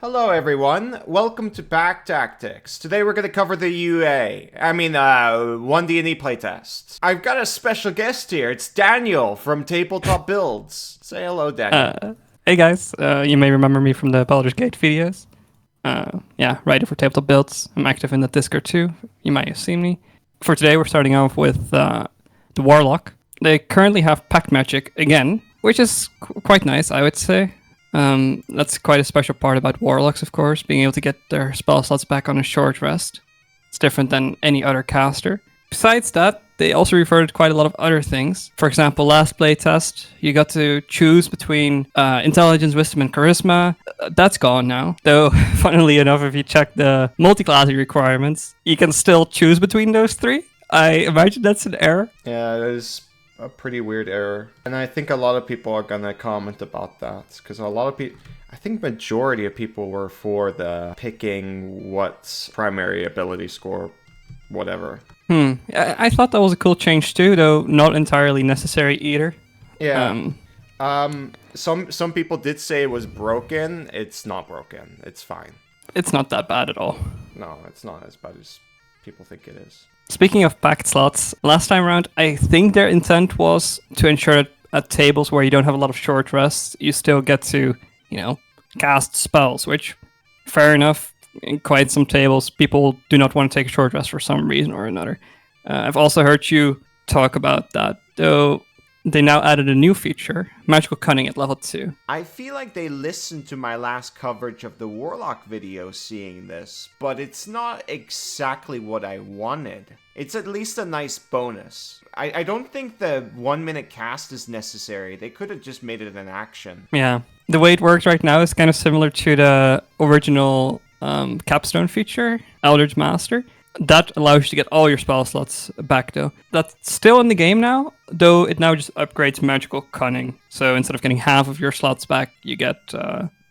Hello everyone, welcome to Pack Tactics. Today we're going to cover the One D&D playtest. I've got a special guest here, it's Daniel from Tabletop Builds. Say hello, Daniel. Hey guys, you may remember me from the Baldur's Gate videos. Writer for Tabletop Builds. I'm active in the Discord too. You might have seen me. For today, we're starting off with the Warlock. They currently have Pact Magic again, which is quite nice, I would say. That's quite a special part about Warlocks, of course, being able to get their spell slots back on a short rest. It's different than any other caster. Besides that, they also reverted quite a lot of other things. For example, last playtest, you got to choose between intelligence, wisdom, and charisma. That's gone now. Though, funnily enough, if you check the multi-classing requirements, you can still choose between those three. I imagine that's an error. Yeah, that is a pretty weird error. And I think a lot of people are gonna comment about that, because I think majority of people were for the picking what's primary ability score, whatever. I thought that was a cool change too, though not entirely necessary either. Yeah. Some people did say it was broken. It's not broken. It's fine. It's not that bad at all. No, it's not as bad as people think it is. Speaking of packed slots, last time around, I think their intent was to ensure that at tables where you don't have a lot of short rests, you still get to, cast spells, which, fair enough, in quite some tables, people do not want to take a short rest for some reason or another. I've also heard you talk about that, though they now added a new feature, Magical Cunning at level 2. I feel like they listened to my last coverage of the Warlock video seeing this, but it's not exactly what I wanted. It's at least a nice bonus. I don't think the 1 minute cast is necessary. They could have just made it an action. Yeah. The way it works right now is kind of similar to the original capstone feature, Eldritch Master. That allows you to get all your spell slots back, though. That's still in the game now, though it now just upgrades Magical Cunning. So instead of getting half of your slots back, you get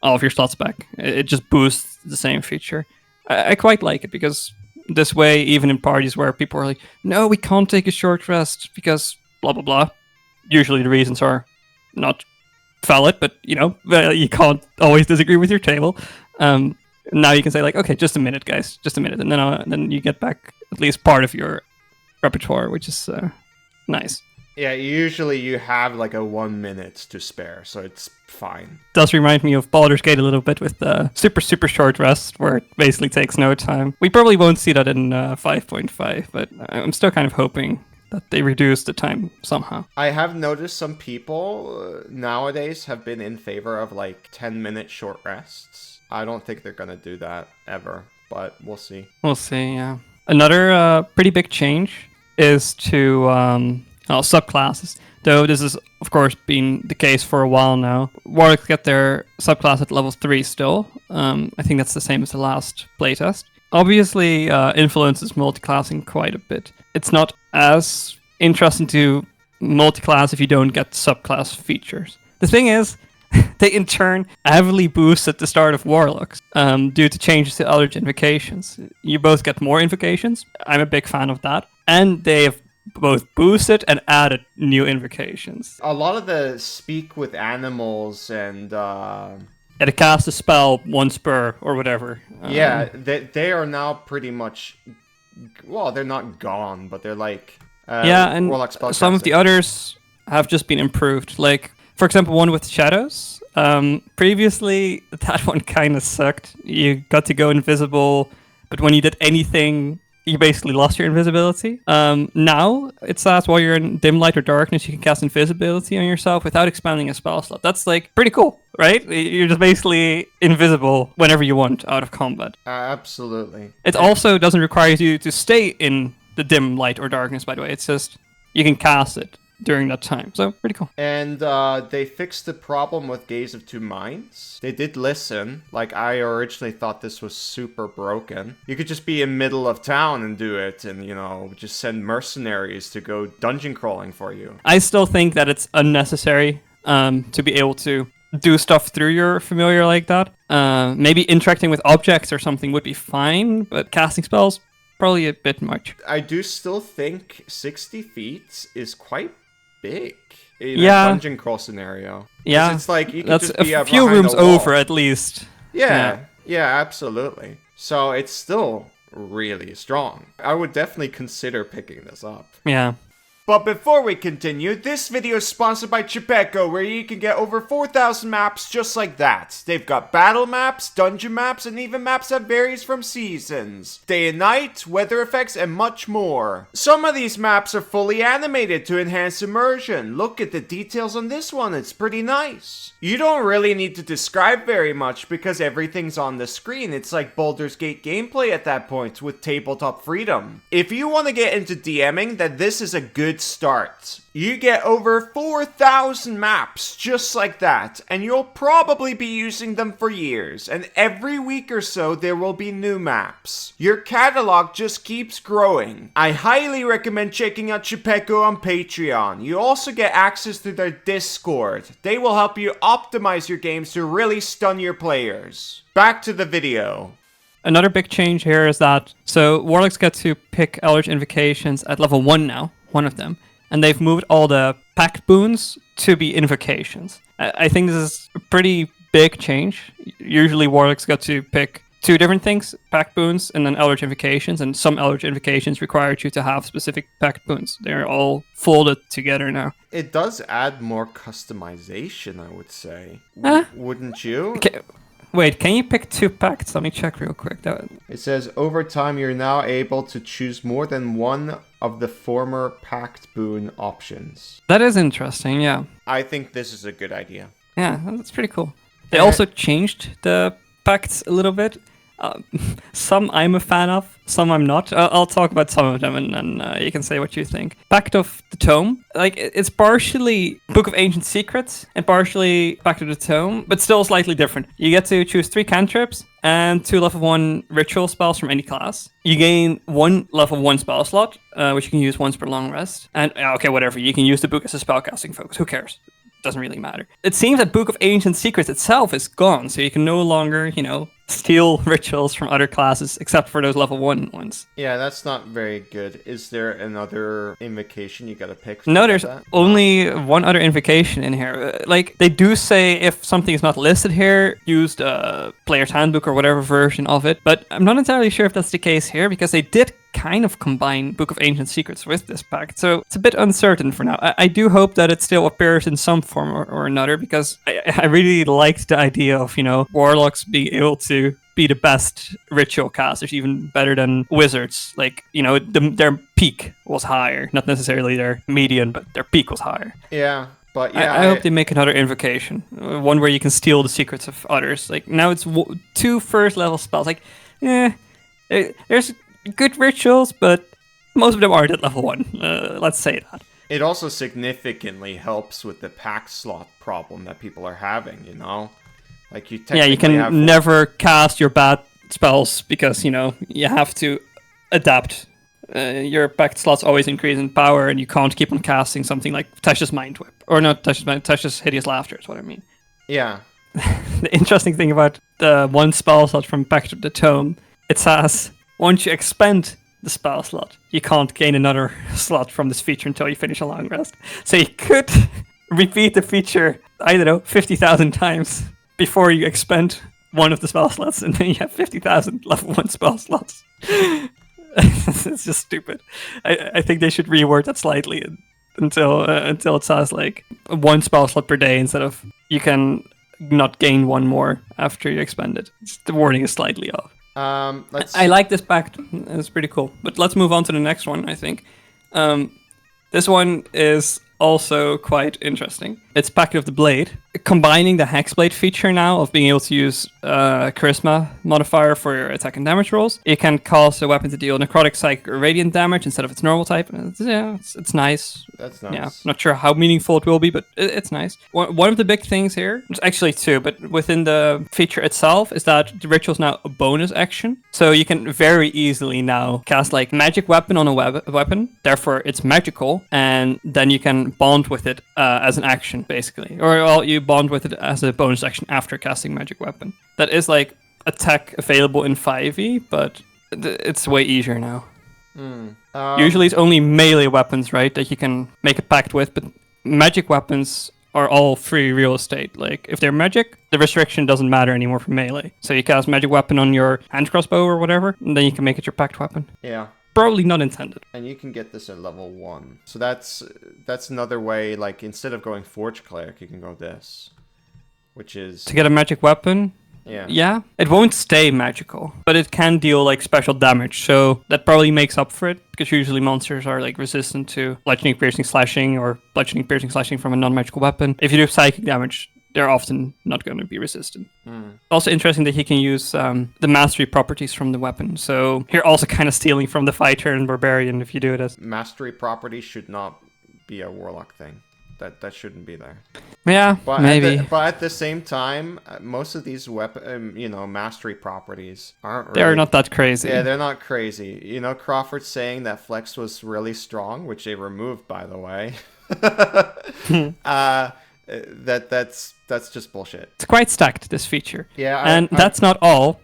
all of your slots back. It just boosts the same feature. I quite like it, because this way, even in parties where people are like, no, we can't take a short rest because blah, blah, blah. Usually the reasons are not valid, but, you can't always disagree with your table. Now you can say, like, okay, just a minute, guys, just a minute. And then you get back at least part of your repertoire, which is nice. Yeah, usually you have like a 1 minute to spare, so it's fine. Does remind me of Baldur's Gate a little bit with the super, super short rest, where it basically takes no time. We probably won't see that in 5.5, but I'm still kind of hoping that they reduce the time somehow. I have noticed some people nowadays have been in favor of like 10-minute short rests. I don't think they're gonna do that ever, but we'll see. We'll see, yeah. Another pretty big change is to subclasses. Though this has, of course, been the case for a while now. Warlocks get their subclass at level 3 still. I think that's the same as the last playtest. Obviously, influences multiclassing quite a bit. It's not as interesting to multiclass if you don't get subclass features. The thing is, they in turn heavily boosted the start of Warlocks due to changes to Eldritch invocations. You both get more invocations. I'm a big fan of that. And they have both boosted and added new invocations. A lot of the speak with animals and... to cast a spell once per or whatever. They are now pretty much... Well, they're not gone, but they're like... and Warlock spellcasting. Some of the others have just been improved. Like, for example, one with shadows. Previously, that one kind of sucked. You got to go invisible, but when you did anything, you basically lost your invisibility. Now, it says while you're in dim light or darkness, you can cast invisibility on yourself without expanding a spell slot. That's like pretty cool, right? You're just basically invisible whenever you want out of combat. Absolutely. It also doesn't require you to stay in the dim light or darkness, by the way. It's just you can cast it during that time. So, pretty cool. And they fixed the problem with Gaze of Two Minds. They did listen. Like, I originally thought this was super broken. You could just be in middle of town and do it and, just send mercenaries to go dungeon crawling for you. I still think that it's unnecessary to be able to do stuff through your familiar like that. Maybe interacting with objects or something would be fine, but casting spells, probably a bit much. I do still think 60 feet is quite big in a dungeon crawl scenario. Yeah, it's like you can that's just be a few rooms over at least. Yeah. Yeah, absolutely. So it's still really strong. I would definitely consider picking this up. Yeah. But before we continue, this video is sponsored by Chipeco, where you can get over 4,000 maps just like that. They've got battle maps, dungeon maps, and even maps that varies from seasons, day and night, weather effects, and much more. Some of these maps are fully animated to enhance immersion. Look at the details on this one, it's pretty nice. You don't really need to describe very much because everything's on the screen. It's like Baldur's Gate gameplay at that point with tabletop freedom. If you want to get into DMing, then this is a good start. You get over 4,000 maps just like that, and you'll probably be using them for years, and every week or so there will be new maps. Your catalog just keeps growing. I highly recommend checking out Chipeco on Patreon. You also get access to their Discord. They will help you optimize your games to really stun your players. Back to the video. Another big change here is that, so Warlocks get to pick Eldritch Invocations at level 1 now, one of them, and they've moved all the pact boons to be invocations. I think this is a pretty big change. Usually Warlocks get to pick two different things, pact boons and then Eldritch Invocations, and some Eldritch Invocations require you to have specific pact boons. They're all folded together now. It does add more customization, I would say. Wouldn't you? Okay. Wait, can you pick two pacts? Let me check real quick. It says, over time you're now able to choose more than one of the former pact boon options. That is interesting, yeah. I think this is a good idea. Yeah, that's pretty cool. They also changed the pacts a little bit. Some I'm a fan of, some I'm not. I'll talk about some of them and then you can say what you think. Pact of the Tome. Like, it's partially Book of Ancient Secrets and partially Pact of the Tome, but still slightly different. You get to choose 3 cantrips and 2 level 1 ritual spells from any class. You gain 1 level 1 spell slot, which you can use once per long rest. And, okay, whatever, you can use the book as a spellcasting focus. Who cares? Doesn't really matter. It seems that Book of Ancient Secrets itself is gone, so you can no longer, steal rituals from other classes except for those level 1 ones. Yeah, that's not very good. Is there another invocation you gotta pick? No, there's only one other invocation in here. Like, they do say if something is not listed here, use the player's handbook or whatever version of it, but I'm not entirely sure if that's the case here because they did kind of combine Book of Ancient Secrets with this pact, so it's a bit uncertain for now. I do hope that it still appears in some form or another because I really liked the idea of, Warlocks being able to be the best ritual casters, even better than wizards. Like, their peak was higher, not necessarily their median, but their peak was higher. Yeah. But yeah, I hope they make another invocation, one where you can steal the secrets of others. Like, now it's 2 first level spells. Like, there's good rituals, but most of them aren't at level 1. Let's say that. It also significantly helps with the pack slot problem that people are having, Like, you technically you can never cast your bad spells because, you have to adapt. Your pact slots always increase in power, and you can't keep on casting something like Tasha's Mind Whip. Or not Tasha's Hideous Laughter is what I mean. Yeah. The interesting thing about the 1 spell slot from Pact of the Tome, it says, once you expend the spell slot, you can't gain another slot from this feature until you finish a long rest. So you could repeat the feature, 50,000 times before you expend one of the spell slots, and then you have 50,000 level 1 spell slots. It's just stupid. I think they should reword that slightly until it says like 1 spell slot per day instead of you can not gain 1 more after you expend it. The wording is slightly off. I like this pact. It's pretty cool. But let's move on to the next one, I think. This one is also quite interesting. It's Pact of the Blade. Combining the Hexblade feature now of being able to use Charisma modifier for your attack and damage rolls. You can cause a weapon to deal necrotic, psychic, or radiant damage instead of its normal type. It's nice. That's nice. Yeah, not sure how meaningful it will be, but it's nice. One of the big things here, it's actually 2, but within the feature itself, is that the ritual is now a bonus action. So you can very easily now cast like magic weapon on a weapon, therefore it's magical, and then you can bond with it as an action, basically. Or you bond with it as a bonus action after casting magic weapon. That is like attack available in 5e, but it's way easier now. Usually it's only melee weapons, right, that you can make a pact with, but magic weapons are all free real estate. Like, if they're magic, the restriction doesn't matter anymore for melee. So you cast magic weapon on your hand crossbow or whatever, and then you can make it your pact weapon. Yeah. Probably not intended. And you can get this at level 1. So that's another way, like, instead of going Forge Cleric, you can go this. Which is... To get a magic weapon? Yeah. It won't stay magical, but it can deal, like, special damage. So that probably makes up for it, because usually monsters are, like, resistant to bludgeoning, piercing, slashing, or bludgeoning, piercing, slashing from a non-magical weapon. If you do psychic damage, they're often not going to be resistant. Also interesting that he can use the mastery properties from the weapon. So you're also kind of stealing from the fighter and barbarian if you do it as... Mastery properties should not be a Warlock thing. That shouldn't be there. Yeah, but maybe. But at the same time, most of these mastery properties aren't really... They're not that crazy. Yeah, they're not crazy. You know, Crawford's saying that Flex was really strong, which they removed, by the way. That's just bullshit. It's quite stacked, this feature. Yeah, that's not all.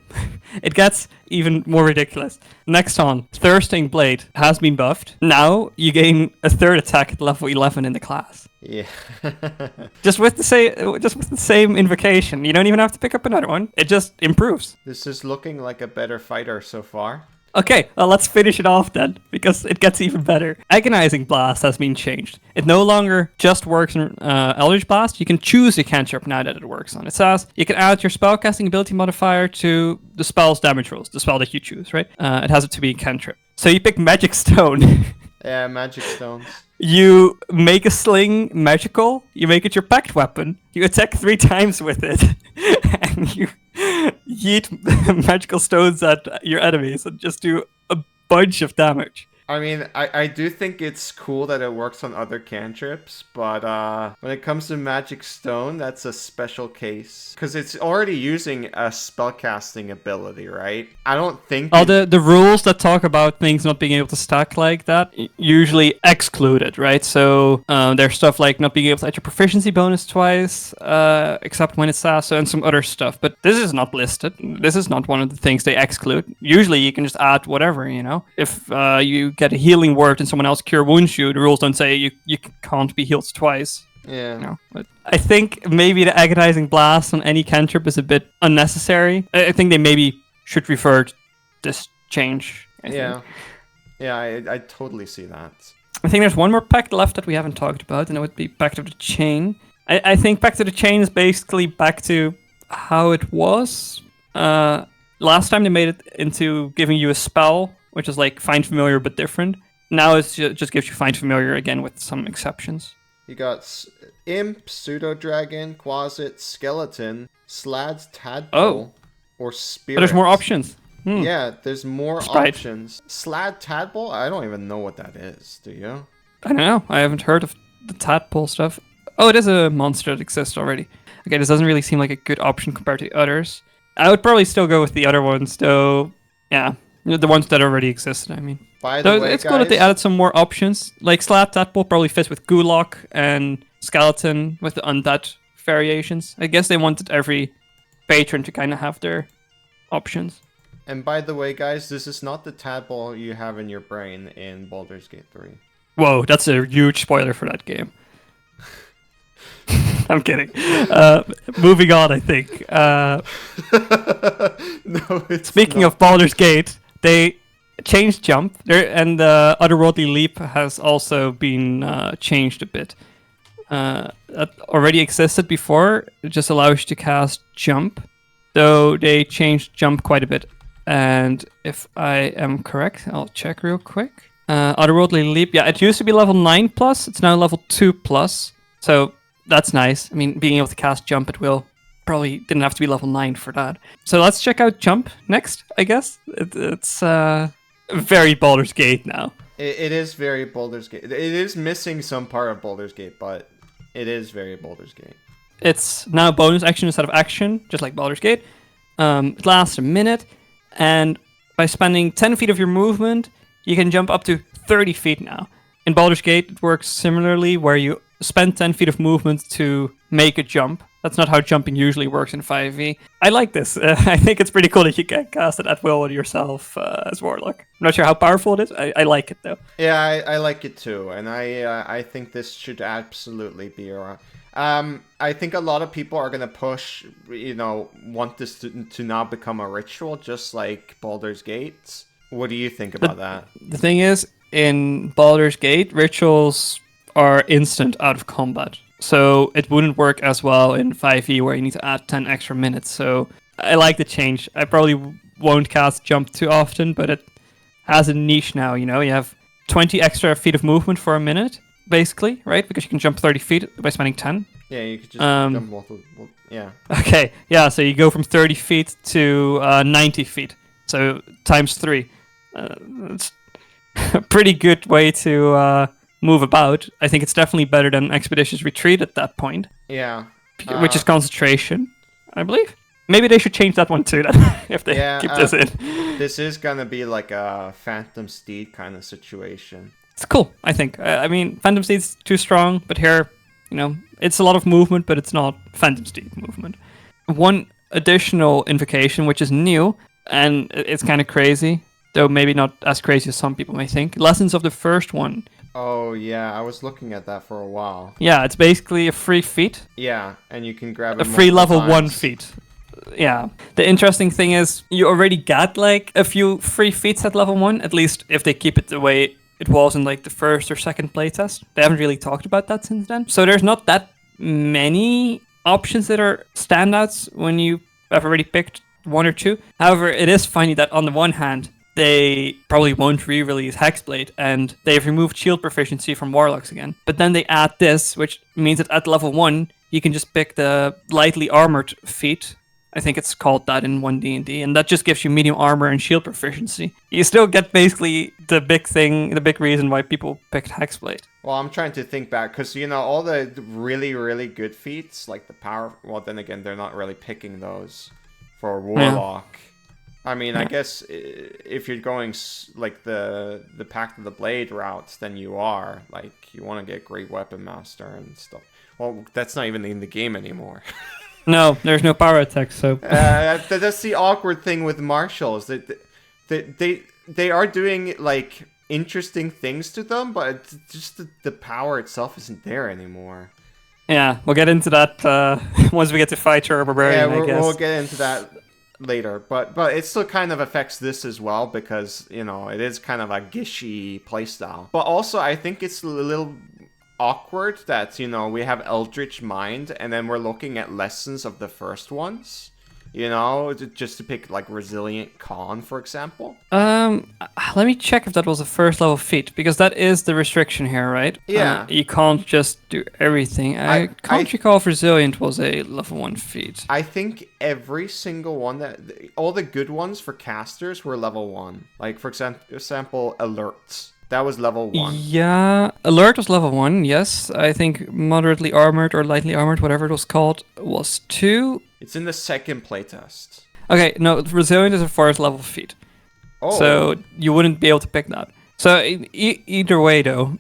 It gets even more ridiculous. Next on, Thirsting Blade has been buffed. Now you gain a third attack at level 11 in the class. Yeah. just with the same invocation. You don't even have to pick up another one. It just improves. This is looking like a better fighter so far. Okay, well, let's finish it off then, because it gets even better. Agonizing Blast has been changed. It no longer just works in Eldritch Blast. You can choose a cantrip now that it works on. It says you can add your spellcasting ability modifier to the spell's damage rolls, the spell that you choose, right? It has it to be a cantrip. So you pick Magic Stone. Yeah, Magic Stones. You make a sling magical, you make it your pact weapon, you attack 3 times with it, and you yeet magical stones at your enemies and just do a bunch of damage. I mean, I do think it's cool that it works on other cantrips, but when it comes to Magic Stone, that's a special case. Because it's already using a spellcasting ability, right? I don't think... Oh, the rules that talk about things not being able to stack like that usually excluded, right? So there's stuff like not being able to add your proficiency bonus twice, except when it's Sasso, and some other stuff. But this is not listed. This is not one of the things they exclude. Usually you can just add whatever, you know? If you get a healing word and someone else cure wounds you, the rules don't say you can't be healed twice. Yeah. No, but I think maybe the agonizing blast on any cantrip is a bit unnecessary. I think they maybe should revert this change. Yeah. I totally see that. I think there's one more pact left that we haven't talked about, and it would be Pact of the Chain. I think Pact of the Chain is basically back to how it was. Last time they made it into giving you a spell, which is like Find Familiar but different. Now it just gives you Find Familiar again with some exceptions. You got Imp, Pseudo-Dragon, Quasit, Skeleton, Slads, Tadpole, or Spirit. But there's more options. Yeah, there's more options. Slad Tadpole? I don't even know what that is, do you? I don't know. I haven't heard of the Tadpole stuff. Oh, it is a monster that exists already. Okay, this doesn't really seem like a good option compared to others. I would probably still go with the other ones, though. Yeah. The ones that already existed, I mean. By the way, it's cool that they added some more options. Like Slab Tadpole probably fits with Gulok and Skeleton with the undead variations. I guess they wanted every patron to kind of have their options. And by the way, guys, this is not the tadpole you have in your brain in Baldur's Gate 3. Whoa, that's a huge spoiler for that game. I'm kidding. Moving on, I think. No, it's Speaking not. of Baldur's Gate, they changed jump, and Otherworldly Leap has also been changed a bit. That already existed before. It just allows you to cast jump, though they changed jump quite a bit. And if I am correct, I'll check real quick. Otherworldly Leap, yeah, it used to be level 9+, it's now level 2+. So that's nice. I mean, being able to cast jump at will probably didn't have to be level 9 for that. So let's check out jump next, I guess. It's very Baldur's Gate now. It is very Baldur's Gate. It is missing some part of Baldur's Gate, but it is very Baldur's Gate. It's now bonus action instead of action, just like Baldur's Gate. It lasts a minute, and by spending 10 feet of your movement, you can jump up to 30 feet now. In Baldur's Gate, it works similarly, where you spend 10 feet of movement to make a jump. That's not how jumping usually works in 5e. I like this. I think it's pretty cool that you can cast it at will on yourself as Warlock. I'm not sure how powerful it is. I like it, though. Yeah, I like it too. And I think this should absolutely be around. I think a lot of people are gonna push, want this to now become a ritual, just like Baldur's Gate. What do you think about that? The thing is, in Baldur's Gate, rituals are instant out of combat. So it wouldn't work as well in 5e where you need to add 10 extra minutes. So I like the change. I probably won't cast Jump too often, but it has a niche now, you have 20 extra feet of movement for a minute, basically, right? Because you can jump 30 feet by spending 10. Yeah, you could just jump multiple, yeah. Okay, yeah, so you go from 30 feet to 90 feet. So times 3. It's a pretty good way to move about. I think it's definitely better than Expeditious Retreat at that point. Yeah. Which is concentration, I believe. Maybe they should change that one too, then, if they keep this in. This is gonna be like a Phantom Steed kind of situation. It's cool, I think. I mean, Phantom Steed's too strong, but here, it's a lot of movement, but it's not Phantom Steed movement. One additional invocation, which is new, and it's kind of crazy, though maybe not as crazy as some people may think. Lessons of the First One. Oh, yeah, I was looking at that for a while. Yeah, it's basically a free feat. Yeah, and you can grab it a free level times. 1 feat. Yeah. The interesting thing is, you already got, like, a few free feats at level 1, at least if they keep it the way it was in, like, the first or second playtest. They haven't really talked about that since then. So there's not that many options that are standouts when you have already picked 1 or 2. However, it is funny that on the one hand, they probably won't re-release Hexblade, and they've removed shield proficiency from Warlocks again. But then they add this, which means that at level 1, you can just pick the lightly armored feat. I think it's called that in One D&D, and that just gives you medium armor and shield proficiency. You still get basically the big reason why people picked Hexblade. Well, I'm trying to think back, because, all the really, really good feats, like the power... Well, then again, they're not really picking those for Warlock. Yeah. I mean, I guess if you're going like the Pact of the Blade route, then you are. Like, you want to get Great Weapon Master and stuff. Well, that's not even in the game anymore. No, there's no power attack, so... that's the awkward thing with martials. They are doing, like, interesting things to them, but just the power itself isn't there anymore. Yeah, we'll get into that once we get to Fighter or Barbarian, I guess. We'll get into that later, but it still kind of affects this as well, because it is kind of a gishy playstyle. But also, I think it's a little awkward that we have Eldritch Mind, and then we're looking at lessons of the first ones. Just to pick like Resilient Con, for example. Let me check if that was a first level feat, because that is the restriction here, right? Yeah. You can't just do everything. I can't recall if Resilient was a level 1 feat. I think every single one all the good ones for casters were level 1. Like, for example, Alerts. That was level 1. Yeah, Alert was level 1, yes. I think Moderately Armored or Lightly Armored, whatever it was called, was 2. It's in the second playtest. Okay, no, Resilient is a first level feat. Oh. So you wouldn't be able to pick that. So either way, though,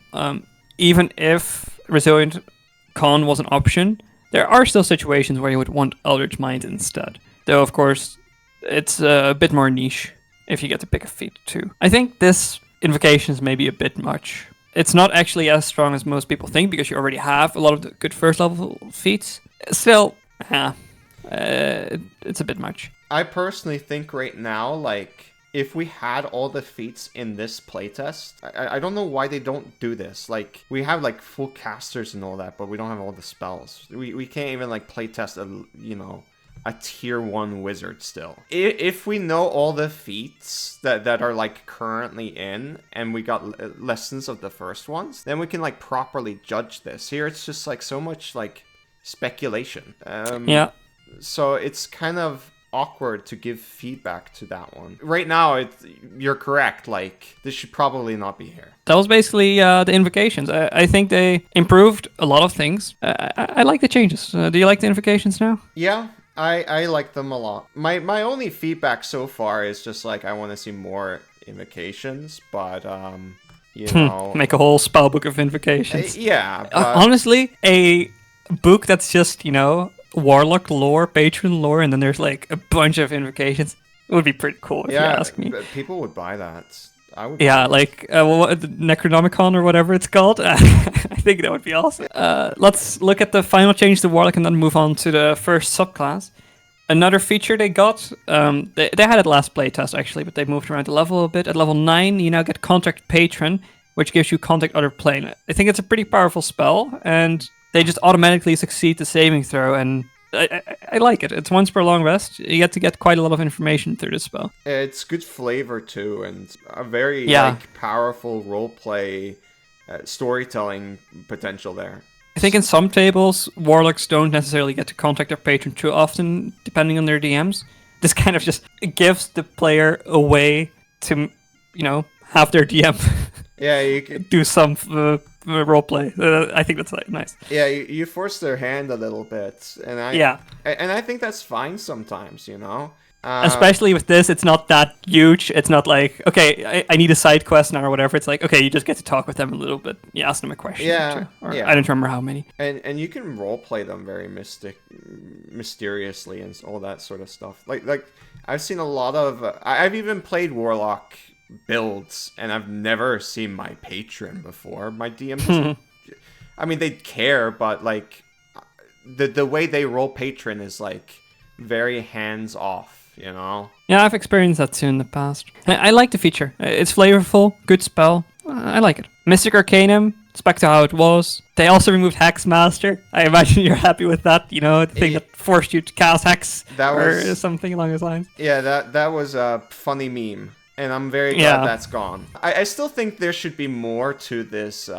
even if Resilient Con was an option, there are still situations where you would want Eldritch Mind instead. Though, of course, it's a bit more niche if you get to pick a feat too. I think this invocation is maybe a bit much. It's not actually as strong as most people think, because you already have a lot of the good first level feats. Still, it's a bit much. I personally think right now, like, if we had all the feats in this playtest, I don't know why they don't do this. Like, we have like full casters and all that, but we don't have all the spells. We can't even like playtest a tier 1 wizard still. If we know all the feats that are like currently in, and we got lessons of the first ones, then we can like properly judge this. Here it's just like so much like speculation. Yeah. So it's kind of awkward to give feedback to that one. Right now, you're correct. Like, this should probably not be here. That was basically the invocations. I think they improved a lot of things. I like the changes. Do you like the invocations now? Yeah. I like them a lot. My only feedback so far is just like I want to see more invocations, but make a whole spell book of invocations. Yeah. Honestly, a book that's just Warlock lore, patron lore, and then there's like a bunch of invocations. It would be pretty cool if you ask me. People would buy that. I would. Yeah, like the Necronomicon or whatever it's called. I think that would be awesome. Let's look at the final change to Warlock and then move on to the first subclass. Another feature they got, they had it last playtest actually, but they moved around the level a bit. At level 9, you now get Contact Patron, which gives you contact other plane. I think it's a pretty powerful spell, and they just automatically succeed the saving throw, and I like it. It's once per long rest. You get to get quite a lot of information through this spell. It's good flavor too, and a very powerful roleplay storytelling potential there. I think in some tables, Warlocks don't necessarily get to contact their patron too often, depending on their DMs. This kind of just gives the player a way to, have their DM you can do some roleplay. I think that's nice. Yeah, you force their hand a little bit, and I think that's fine sometimes, Especially with this, it's not that huge. It's not like, okay, I need a side quest now or whatever. It's like, okay, you just get to talk with them a little bit. You ask them a question or two. Or I don't remember how many. And you can roleplay them very mysteriously and all that sort of stuff. Like I've seen a lot of... I've even played Warlock builds, and I've never seen my patron before. My DM... I mean, they care, but like the way they roll patron is like very hands-off. Yeah, I've experienced that too in the past. I like the feature. It's flavorful, good spell. I like it. Mystic Arcanum, it's back to how it was. They also removed Hex Master. I imagine you're happy with that, the thing that forced you to cast Hex or something along those lines. Yeah, that was a funny meme, and I'm very glad that's gone. I still think there should be more to this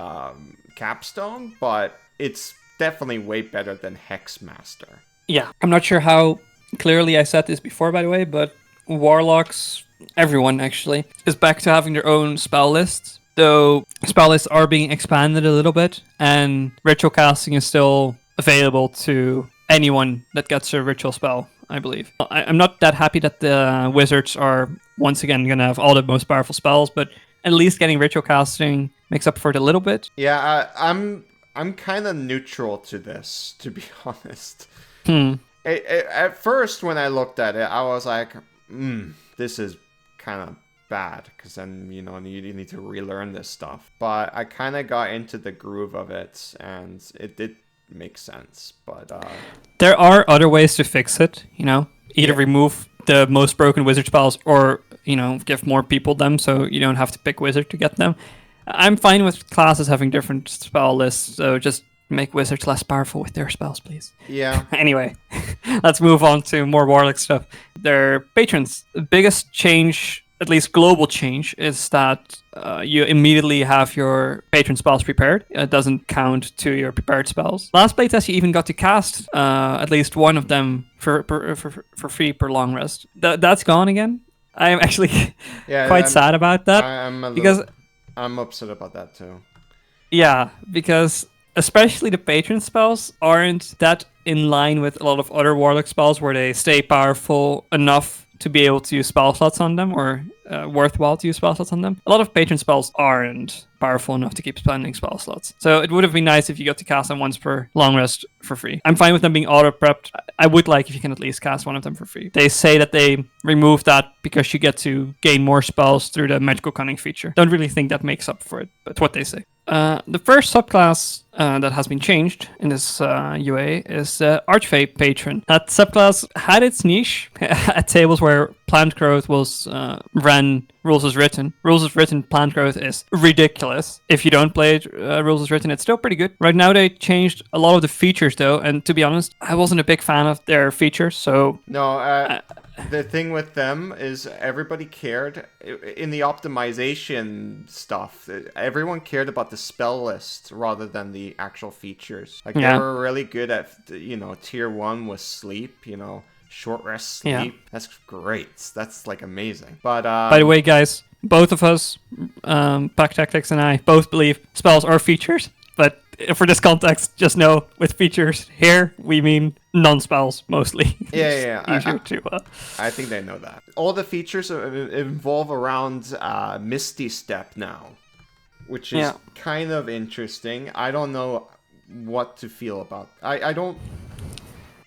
capstone, but it's definitely way better than Hex Master. Yeah, I'm not sure how clearly I said this before, by the way, but Warlocks, everyone actually, is back to having their own spell lists, though spell lists are being expanded a little bit, and ritual casting is still available to anyone that gets a ritual spell, I believe. I'm not that happy that the wizards are once again going to have all the most powerful spells, but at least getting ritual casting makes up for it a little bit. Yeah, I'm kind of neutral to this, to be honest. At first, when I looked at it, I was like, this is kind of bad, because then, you need to relearn this stuff. But I kind of got into the groove of it, and it did make sense. But there are other ways to fix it, either remove the most broken wizard spells or, give more people them so you don't have to pick wizard to get them. I'm fine with classes having different spell lists, so just make wizards less powerful with their spells, please. Yeah. Anyway, let's move on to more Warlock stuff. Their patrons. The biggest change, at least global change, is that you immediately have your patron spells prepared. It doesn't count to your prepared spells. Last playtest, you even got to cast at least one of them for free per long rest. That's gone again. I'm actually quite sad about that. I'm upset about that too. Yeah, because especially the patron spells aren't that in line with a lot of other Warlock spells where they stay powerful enough to be able to use spell slots on them, or worthwhile to use spell slots on them. A lot of patron spells aren't powerful enough to keep spending spell slots. So it would have been nice if you got to cast them once per long rest for free. I'm fine with them being auto-prepped. I would like if you can at least cast one of them for free. They say that they removed that because you get to gain more spells through the Magical Cunning feature. Don't really think that makes up for it, but it's what they say. The first subclass that has been changed in this UA is Archfey Patron. That subclass had its niche at tables where plant growth was ran rules as written. Rules as written plant growth is ridiculous. If you don't play rules as written, it's still pretty good. Right now they changed a lot of the features though, and to be honest, I wasn't a big fan of their features, so... No, the thing with them is everybody cared in the optimization stuff. Everyone cared about the spell list rather than the actual features. Like they were really good at, tier 1 was sleep, short rest sleep. Yeah. That's great. That's like amazing. But by the way, guys, both of us, Pack Tactics and I, both believe spells are features. But for this context, just know with features here, we mean non-spells mostly. Yeah. I think they know that. All the features involve around Misty Step now, which is kind of interesting. I don't know what to feel about. I don't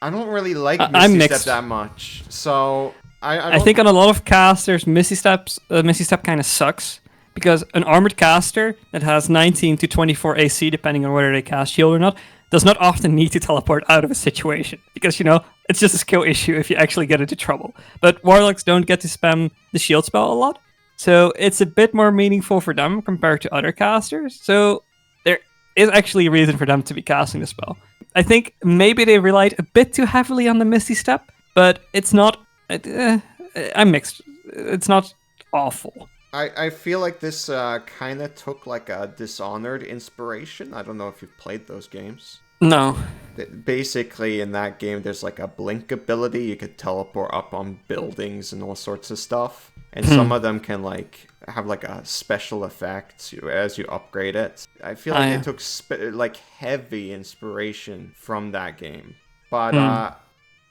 really like Misty Step that much. So I think on a lot of casters, Misty Step kind of sucks. because an armored caster that has 19 to 24 AC, depending on whether they cast shield or not, does not often need to teleport out of a situation, because, it's just a skill issue if you actually get into trouble. But Warlocks don't get to spam the shield spell a lot, so it's a bit more meaningful for them compared to other casters, so there is actually a reason for them to be casting the spell. I think maybe they relied a bit too heavily on the Misty Step, but it's not... I'm mixed. It's not awful. I feel like this kind of took like a Dishonored inspiration. I don't know if you've played those games. No. Basically, in that game, there's like a blink ability. You could teleport up on buildings and all sorts of stuff. And some of them can like have like a special effect as you upgrade it. I feel like they took like heavy inspiration from that game. But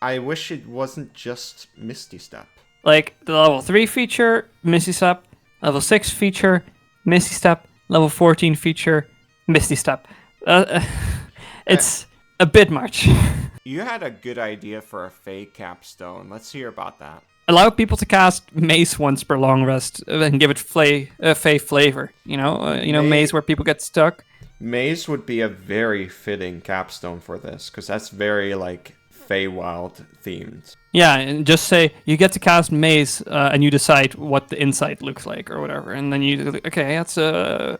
I wish it wasn't just Misty Step. Like the level 3 feature, Misty Step. Level 6 feature, Misty Step. Level 14 feature, Misty Step. It's a bit much. You had a good idea for a Fae capstone. Let's hear about that. Allow people to cast Mace once per long rest and give it Fae flavor. Maze where people get stuck. Maze would be a very fitting capstone for this, because that's very, like, Feywild themed. Yeah, and just say you get to cast Maze, and you decide what the inside looks like or whatever, and then that's a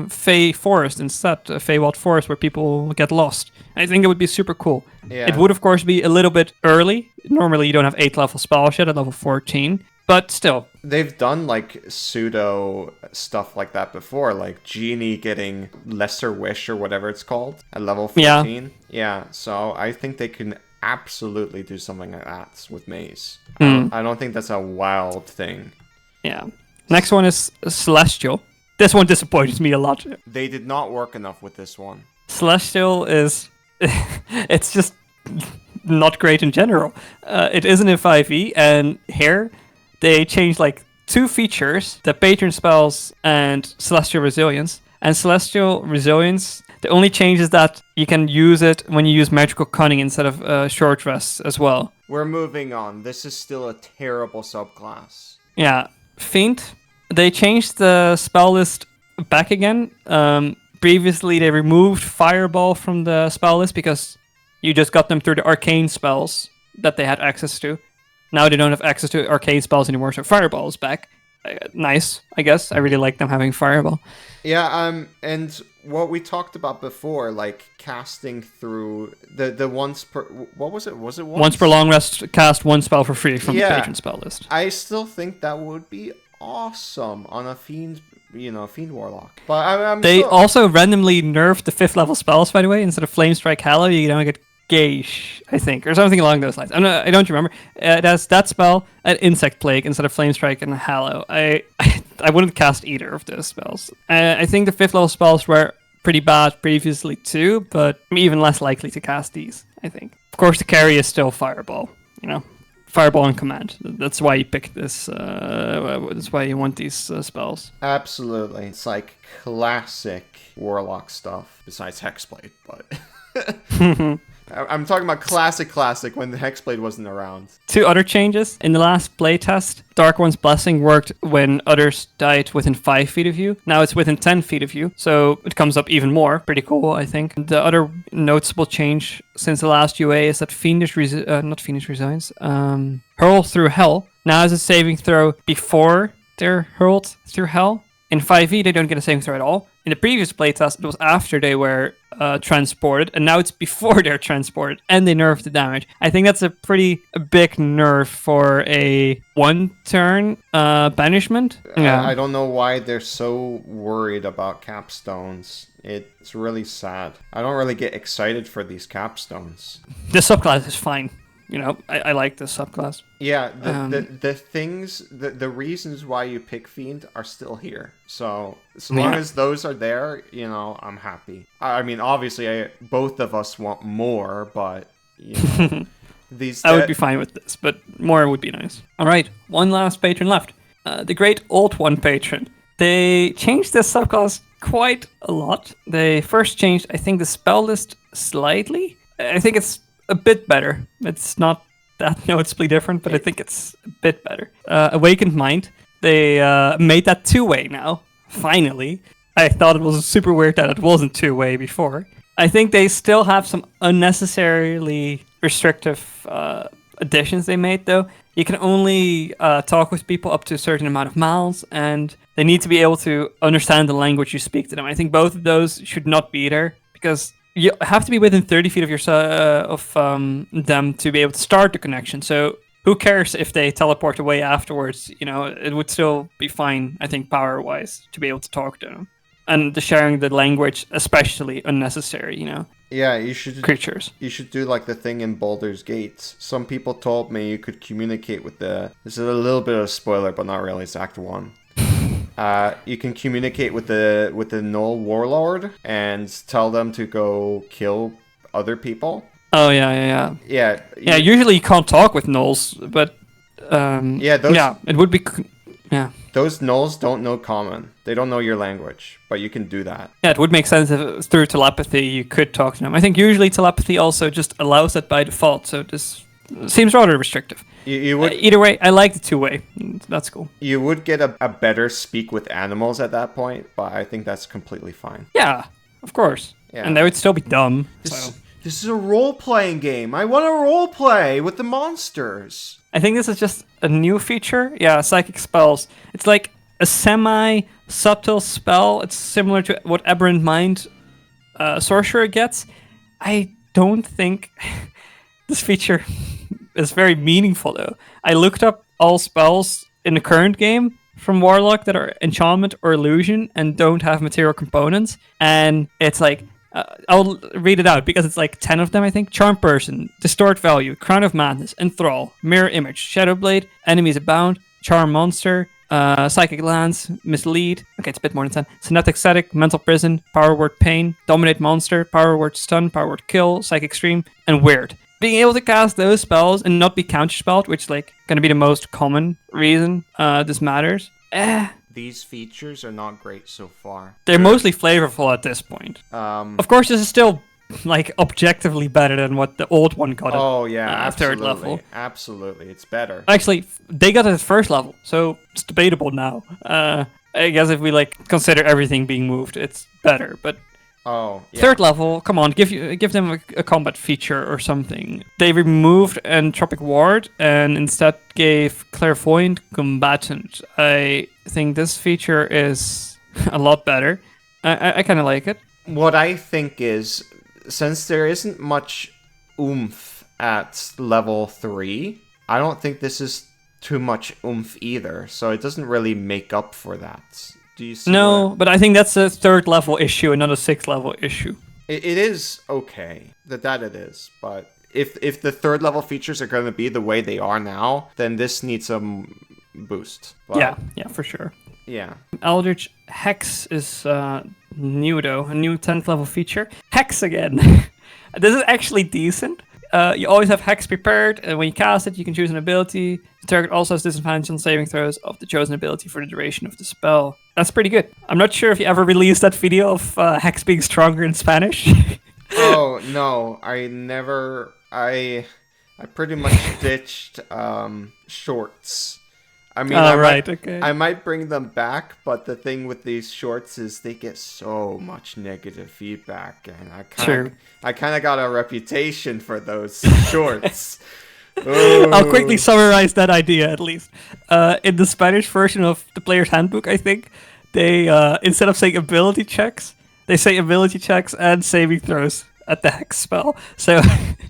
Fey forest instead, a Feywild forest where people get lost. I think it would be super cool. Yeah. It would of course be a little bit early. Normally you don't have 8 level spells yet at level 14. But still. They've done, like, pseudo stuff like that before, like Genie getting Lesser Wish or whatever it's called at level 14. Yeah, so I think they can absolutely do something like that with Maze. I don't think that's a wild thing. Yeah. Next one is Celestial. This one disappointed me a lot. They did not work enough with this one. Celestial is... it's just not great in general. It isn't in 5e, and here... They changed like 2 features, the Patron Spells and Celestial Resilience. And Celestial Resilience, the only change is that you can use it when you use Magical Cunning instead of Short Rest as well. We're moving on. This is still a terrible subclass. Yeah. Fiend, they changed the spell list back again. Previously, they removed Fireball from the spell list because you just got them through the arcane spells that they had access to. Now they don't have access to arcane spells anymore, so Fireball is back. Nice, I guess. I really like them having Fireball. Yeah, and what we talked about before, like casting through the once per... What was it? Was it once? Once per long rest, cast 1 spell for free from the patron spell list. I still think that would be awesome on a Fiend, Fiend Warlock. But they also randomly nerfed the 5th level spells, by the way. Instead of Flame Strike Hallow, you now get Geish, I think, or something along those lines. I don't remember. It has that spell and Insect Plague instead of Flame Strike and Hallow. I wouldn't cast either of those spells. I think the 5th level spells were pretty bad previously too, but I'm even less likely to cast these, I think. Of course, the carry is still Fireball, Fireball on command. That's why you pick this, that's why you want these spells. Absolutely. It's like classic Warlock stuff, besides Hexblade, but... I'm talking about classic when the Hexblade wasn't around. 2 other changes. In the last playtest, Dark One's Blessing worked when others died within 5 feet of you. Now it's within 10 feet of you, so it comes up even more. Pretty cool, I think. The other noticeable change since the last UA is that not Fiendish Resilience, Hurl Through Hell now has a saving throw before they're hurled through hell. In 5e, they don't get a saving throw at all. In the previous playtest, it was after they were transported, and now it's before they're transported, and they nerfed the damage. I think that's a pretty big nerf for a 1-turn banishment. Yeah. I don't know why they're so worried about capstones. It's really sad. I don't really get excited for these capstones. The subclass is fine. I like this subclass. Yeah, the things, the reasons why you pick Fiend are still here. So as long as those are there, I'm happy. I mean, obviously, both of us want more, but these. I would be fine with this, but more would be nice. All right, one last patron left. The Great Old One patron. They changed this subclass quite a lot. They first changed, I think, the spell list slightly. I think it's a bit better. It's not that noticeably different, but I think it's a bit better. Awakened Mind. they made that two-way now. Finally. I thought it was super weird that it wasn't two-way before. I think they still have some unnecessarily restrictive additions they made, though. You can only talk with people up to a certain amount of miles, and they need to be able to understand the language you speak to them. I think both of those should not be there, because you have to be within 30 feet of them to be able to start the connection. So who cares if they teleport away afterwards? You know, it would still be fine, I think, power-wise, to be able to talk to them. And the sharing the language, especially unnecessary, you know. Yeah, you should creatures. You should do like the thing in Baldur's Gate. Some people told me you could communicate with the. This is a little bit of a spoiler, but not really. It's Act 1. You can communicate with the Gnoll Warlord and tell them to go kill other people. Oh yeah. Yeah. Usually you can't talk with gnolls, but it would be. Yeah. Those gnolls don't know common. They don't know your language, but you can do that. Yeah, it would make sense if through telepathy you could talk to them. I think usually telepathy also just allows that by default, so this seems rather restrictive. You would either way, I like the two-way. That's cool. You would get a better speak with animals at that point, but I think that's completely fine. Yeah, of course. Yeah. And they would still be dumb. This is a role-playing game. I want to role-play with the monsters. I think this is just a new feature. Yeah, psychic spells. It's like a semi-subtle spell. It's similar to what Aberrant Mind Sorcerer gets. I don't think this feature is very meaningful, though. I looked up all spells in the current game from Warlock that are enchantment or illusion and don't have material components. And it's like... I'll read it out because it's like 10 of them, I think. Charm Person, Distort Value, Crown of Madness, Enthrall, Mirror Image, Shadow Blade, Enemies Abound, Charm Monster, Psychic Lance, Mislead. Okay, it's a bit more than 10. Synetic Static, Mental Prison, Power Word Pain, Dominate Monster, Power Word Stun, Power Word Kill, Psychic Stream, and Weird. Being able to cast those spells and not be counterspelled, which is like going to be the most common reason this matters. These features are not great so far. They're mostly flavorful at this point. Of course, this is still like objectively better than what the old one got. Oh yeah, third level. Absolutely, it's better. Actually, they got it at first level, so it's debatable now. I guess if we like consider everything being moved, it's better. But third level, come on, give them a combat feature or something. They removed Entropic Ward and instead gave Clairvoyant Combatant. I think this feature is a lot better. I kind of like it. What I think is, since there isn't much oomph at level 3, I don't think this is too much oomph either, so it doesn't really make up for that. Do you see? No, but I think that's a third level issue and not a sixth level issue. It is okay, that it is, but if the third level features are going to be the way they are now, then this needs a boost. But, yeah, for sure. Yeah. Eldritch Hex is new though, a new 10th level feature. Hex again. This is actually decent. You always have Hex prepared, and when you cast it, you can choose an ability. The target also has disadvantage on saving throws of the chosen ability for the duration of the spell. That's pretty good. I'm not sure if you ever released that video of Hex being stronger in Spanish. Oh, no. I pretty much ditched shorts. I mean, I might bring them back, but the thing with these shorts is they get so much negative feedback, and I kind of got a reputation for those shorts. I'll quickly summarize that idea at least. In the Spanish version of the player's handbook, I think, they instead of saying ability checks, they say ability checks and saving throws at the Hex spell. So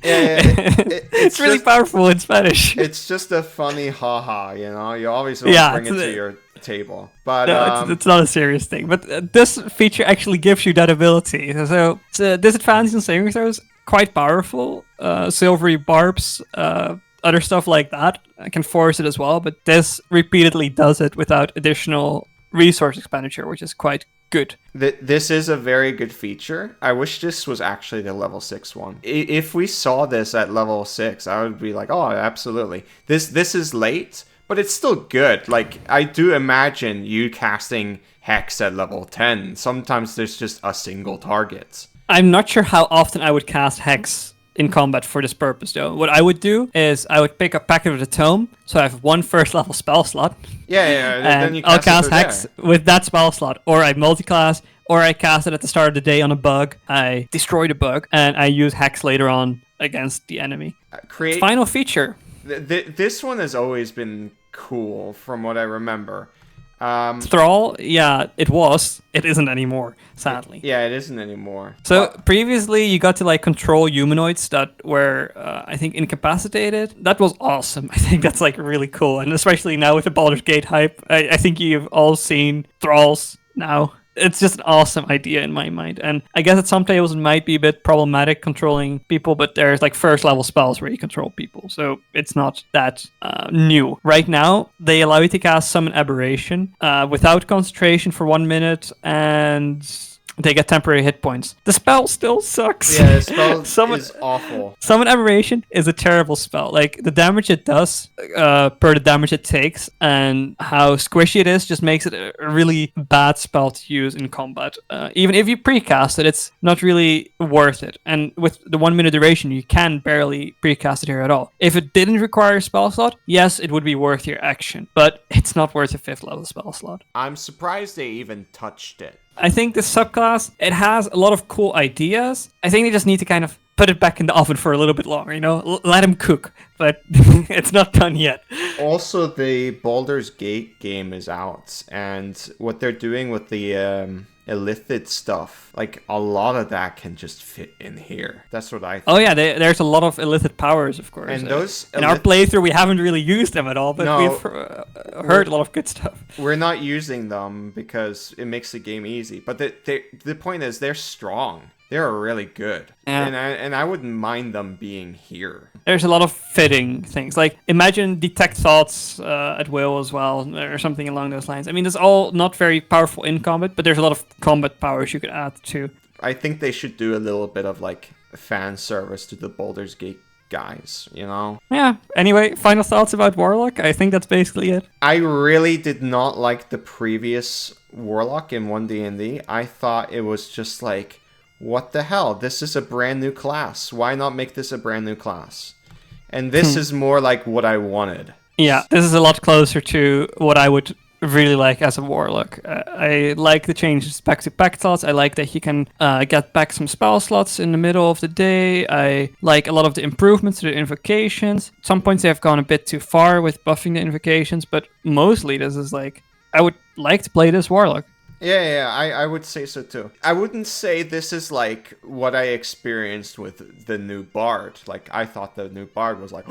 it's really powerful in Spanish. It's just a funny haha, you know? You always want to bring it to your table. But no, it's not a serious thing. But this feature actually gives you that ability. So it's a disadvantage on saving throws, quite powerful. Silvery barbs, other stuff like that can force it as well. But this repeatedly does it without additional resource expenditure, which is quite good. This is a very good feature. I wish this was actually the level 6 one. If we saw this at level 6, I would be like, oh, absolutely. This is late, but it's still good. Like, I do imagine you casting Hex at level 10. Sometimes there's just a single target. I'm not sure how often I would cast Hex in combat for this purpose, though. What I would do is I would pick a packet of the tome, so I have one first level spell slot. Yeah. Then And you I'll cast cast Hex with that spell slot, or I multiclass, or I cast it at the start of the day on a bug. I destroy the bug, and I use Hex later on against the enemy. Create. Final feature. This one has always been cool, from what I remember. Thrall, yeah, it was. It isn't anymore, sadly. Yeah, it isn't anymore. So previously, you got to like control humanoids that were, I think, incapacitated. That was awesome. I think that's like really cool, and especially now with the Baldur's Gate hype, I think you've all seen Thralls now. It's just an awesome idea in my mind, and I guess at some tables it might be a bit problematic controlling people, but there's like first level spells where you control people, so it's not that new. Right now, they allow you to cast Summon Aberration without concentration for 1 minute, and they get temporary hit points. The spell still sucks. Yeah, the spell is awful. Summon Aberration is a terrible spell. Like, the damage it does per the damage it takes and how squishy it is just makes it a really bad spell to use in combat. Even if you precast it, it's not really worth it. And with the 1 minute duration, you can barely precast it here at all. If it didn't require a spell slot, yes, it would be worth your action. But it's not worth a 5th level spell slot. I'm surprised they even touched it. I think this subclass, it has a lot of cool ideas. I think they just need to kind of put it back in the oven for a little bit longer, you know? Let him cook, but it's not done yet. Also, the Baldur's Gate game is out, and what they're doing with the illithid stuff, like a lot of that can just fit in here. That's what I think. Oh yeah, there's a lot of illicit powers, of course. And those in our playthrough, we haven't really used them at all, but we've heard a lot of good stuff. We're not using them because it makes the game easy. But the point is, they're strong. They're really good. Yeah. And I wouldn't mind them being here. There's a lot of fitting things. Like, imagine detect thoughts at will as well, or something along those lines. I mean, it's all not very powerful in combat, but there's a lot of combat powers you could add too. I think they should do a little bit of, like, fan service to the Baldur's Gate guys, you know? Yeah. Anyway, final thoughts about Warlock? I think that's basically it. I really did not like the previous Warlock in 1D&D. I thought it was just like, what the hell? This is a brand new class. Why not make this a brand new class? And this is more like what I wanted. Yeah, this is a lot closer to what I would really like as a Warlock. I like the changes back to pack slots. I like that you can get back some spell slots in the middle of the day. I like a lot of the improvements to the invocations. At some points they have gone a bit too far with buffing the invocations, but mostly this is like, I would like to play this Warlock. Yeah, I would say so too. I wouldn't say this is like what I experienced with the new Bard. Like, I thought the new Bard was like,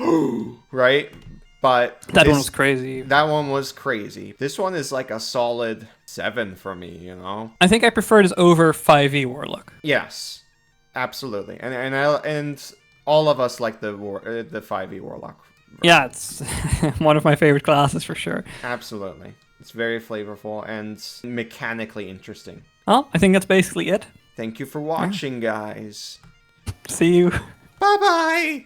right? But that one was crazy. That one was crazy. This one is like a solid 7 for me, you know? I think I prefer this over 5e Warlock. Yes, absolutely. And all of us like the 5e Warlock. Yeah, it's one of my favorite classes for sure. Absolutely. It's very flavorful and mechanically interesting. Well, I think that's basically it. Thank you for watching, guys. See you. Bye-bye!